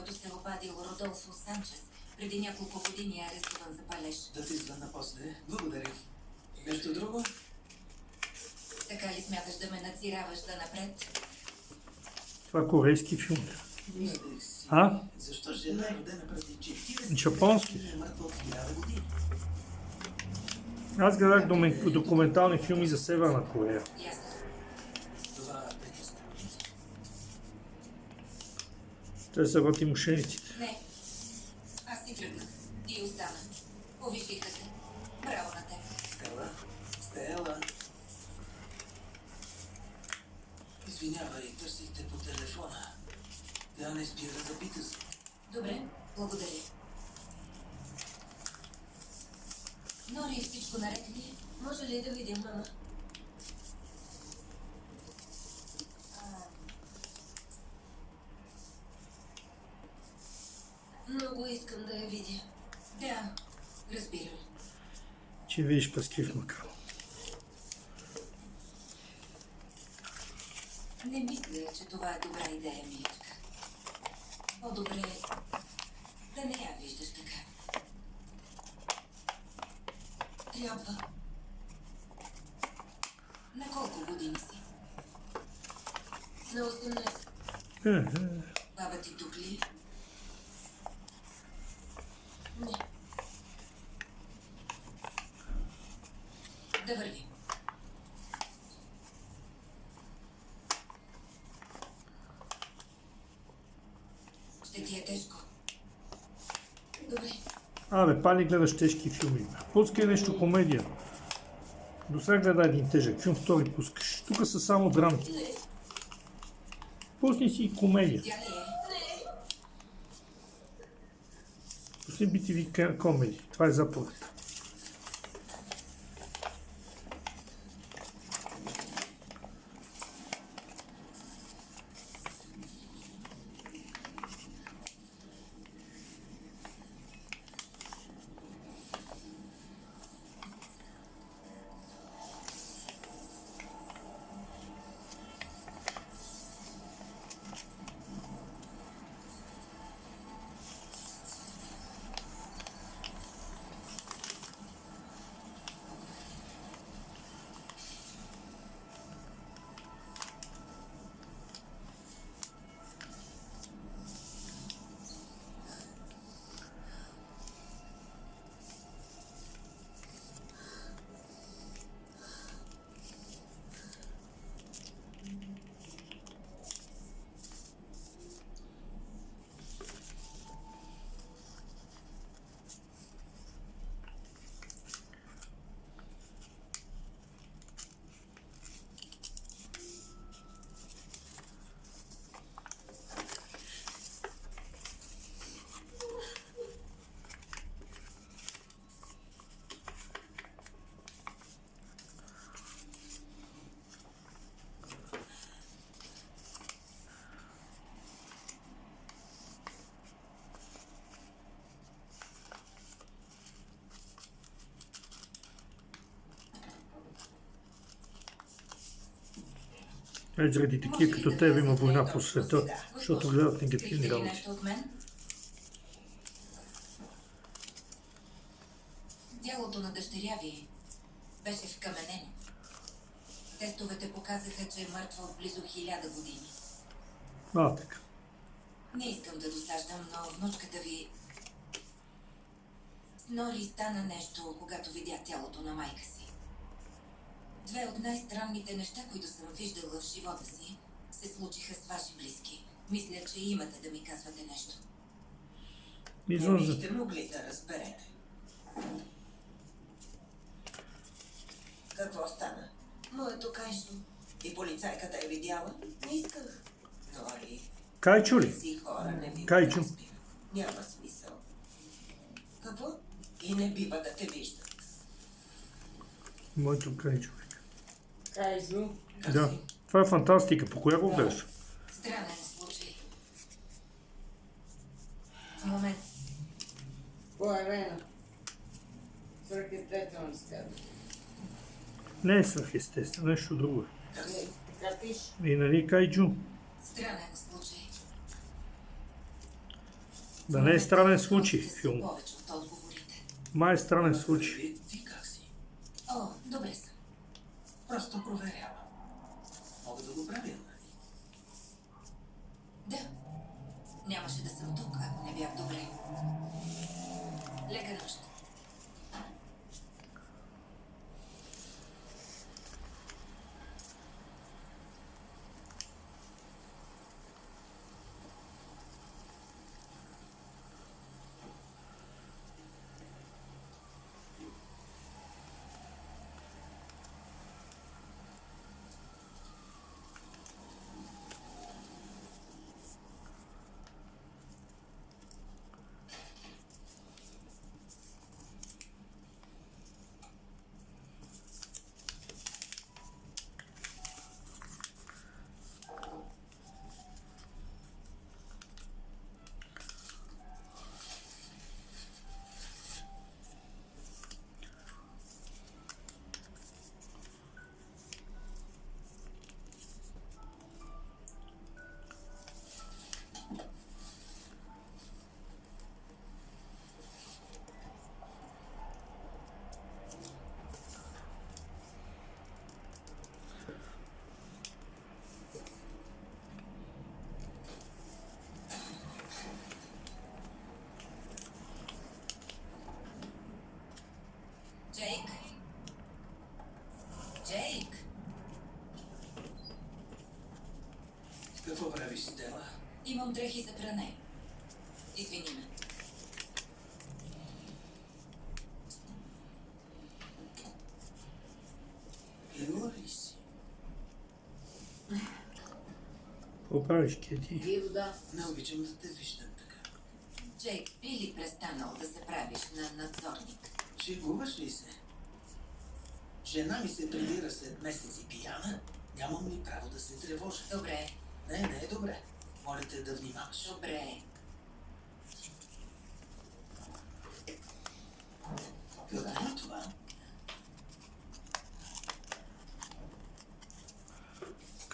който се обадил Родолфо Санчес. Преди няколко години е арестуван за палеж. Да ти звънна после. Благодаря. Нещо друго? Така ли смяташ да ме надзираваш за напред? Това корейски филм. Мислех си. А? Защо жена е родена преди 40 Japonski. и е мъртва от 1000 години? Аз гледах документални филми за Северна Корея. Ясно. Това притеснява. Те са роти мошениците. Не. Аз си тръгнах. И остана. Повишиха се. Браво на теб. Стела. Извинявай, търсих те по телефона. Тя не спира да пита се. Добре, благодаря. Нори, всичко наред ли? Може ли да видим, мама? Много искам да я видя. Да, разбирам. Че видиш паскив макар. Не мисля, че това е добра идея, Миличка. По-добре да не я виждаш така. Трябва. На колко години си? На 18. Баба ти тук ли? Не. Да вървим. Ще ти е тежко. Добре. Абе, пани гледаш тежки филми. Пускай нещо комедия. До сега гледа един тежък филм, втори пускаш. Тук са само драми. Не. Пусни си и комедия. Тя ли е? Не. Пусни BTV комеди. Това е заповед. Заради такива като тебе има война по света, защото гледат негативни Искате ли работи. нещо от мен? Тялото на дъщеря ви беше вкаменено. Тестовете показаха, че е мъртва от близо 1000 години. А, така. Не искам да досаждам, но внучката ви с Нори стана нещо, когато видя тялото на майка си. Две от най-странните неща, които съм виждала в живота си, се случиха с ваши близки. Мисля, че имате да ми казвате нещо. Не Излъза. бихте могли да разберете. Какво стана? Моето кайшо. И полицайката е видяла? Не исках. Нори, Кайчо ли? си хора не бива Кайчо. да разбират. Няма смисъл. Какво? И не бива да те виждат. Моето кайчо. Кайзо. Да. Това е фантастика. По коя го гледаш? Странен случай. В момент. По арена. Свръхестествено се казва. Не е свръхестествено, нещо друго. Не, така пише. И нали кайджу? Странен случай. Да не е странен случай Въпросите са филм. повече от отговорите. Май е странен случай. Ти как си? О, добре съм. Просто проверявам. Мога да го правя, нали? Да. Нямаше да съм тук, ако не бях добре. Лека нощ. Джейк? Джейк? Какво правиш, Стела? Имам дрехи за пране. Извини ме. Пила ли си? Какво правиш, Кети? И вода. Не обичам да те виждам така. Джейк, би ли престанал да се правиш на надзорник? Шегуваш ли се? Жена ми се прибира след месеци пияна. Нямам ли право да се тревожа? Добре, Не е добре. Моля те да внимаваш. добре. Какво е това?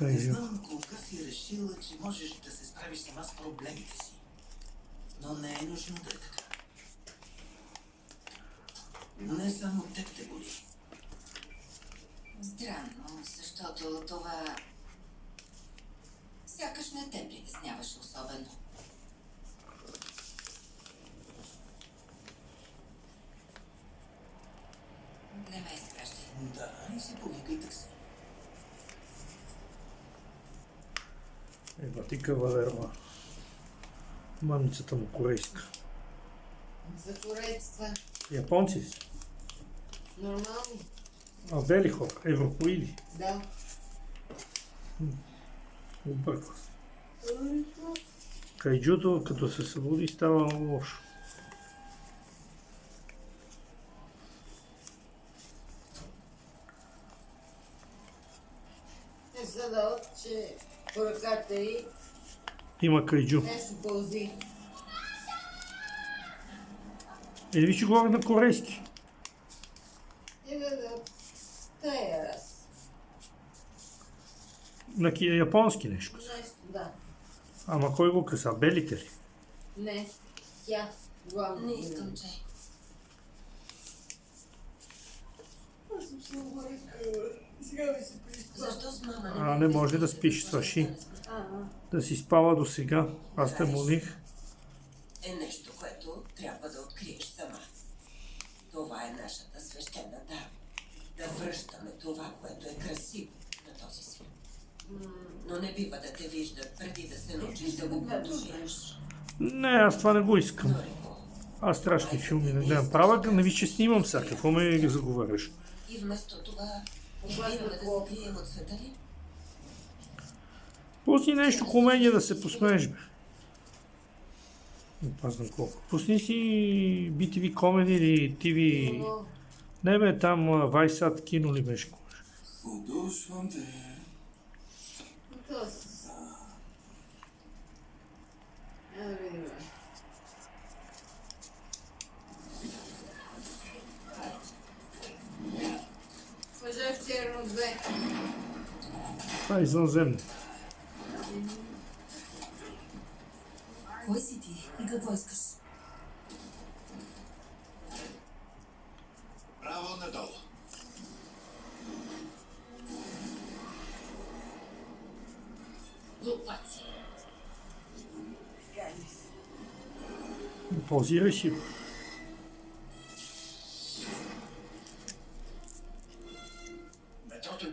Не Кайжо. знам кога си решила, че можеш да се справиш сама с проблемите си. Но не е нужно да е така. Не само теб те боли. Странно, защото това... Сякаш не те притесняваше особено. Не ме изпращай. Да, и си повикай такси. Еба ти кавалерва. Мамицата му корейска. За корейства. Японци си. Нормално. А бели хора, европоиди. Да. Обърква се. Кайджуто, като се събуди, става много лошо. Е задал, че по ръката й Има кайджу. нещо пълзи. Виж, че говоря на корейски. И да тая раз. На японски нещо. Нещо, да. Ама кой го къса? Белите ли? Не. Тя. Главно. Не искам, Джейк. Аз съм се объркала. Сега ми се приспа. Защо с мама А, не може да спиш, свърши. Ага. Да си спала до сега. Аз те молих. Е нещо, което трябва да откриеш сама. Това е нашата свещена дава. Да връщаме това, което е красиво на този свят. Но не бива да те виждат преди да се научиш да го контролираш. Не, аз това не го искам. Стори го. Аз страшни филми не гледам. Права, не ви че снимам сега. Какво ме ги заговаряш? И вместо това, Опасна избираме да се клопа. крием от света ли? Пусни нещо комедия да се посмееш, бе. Опасно колко. Пусни си BTV комеди или TV... Но, Не бе, там Viceat кино ли беше? Удушвам те. то с... видим. Мъжа в черно 2. Това е извънземно. Кой си ти и какво искаш? Позирай си. Метрото.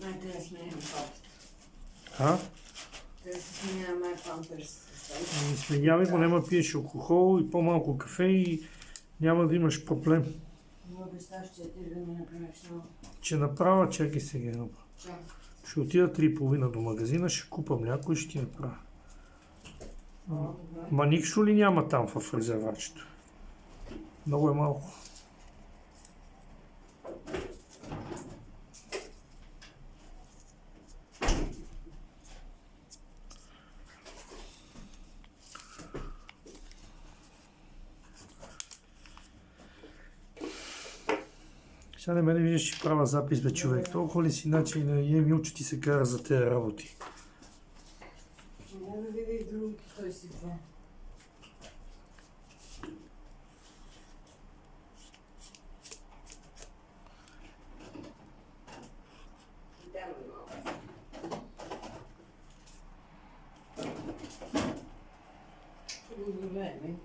Най те сменяме папата. А? Те се сменяме памперс. Ами сменявай го, няма пиеш алкохол и по-малко кафе и няма да имаш проблем. Не обещаш, че ти да ми направиш много. Че направя, чакай сега. Чак. Ще отида 3,5 до магазина, ще купа мляко и ще ти направя. Добре. Ма нищо ли няма там в резервачето? Много е малко. Сега на мене виждаш, че правя запис, бе, човек. Толкова ли си начин на Емилчо ти се кара за тези работи? Не да види другото, той си това. Идемо малко. Ще го довеме.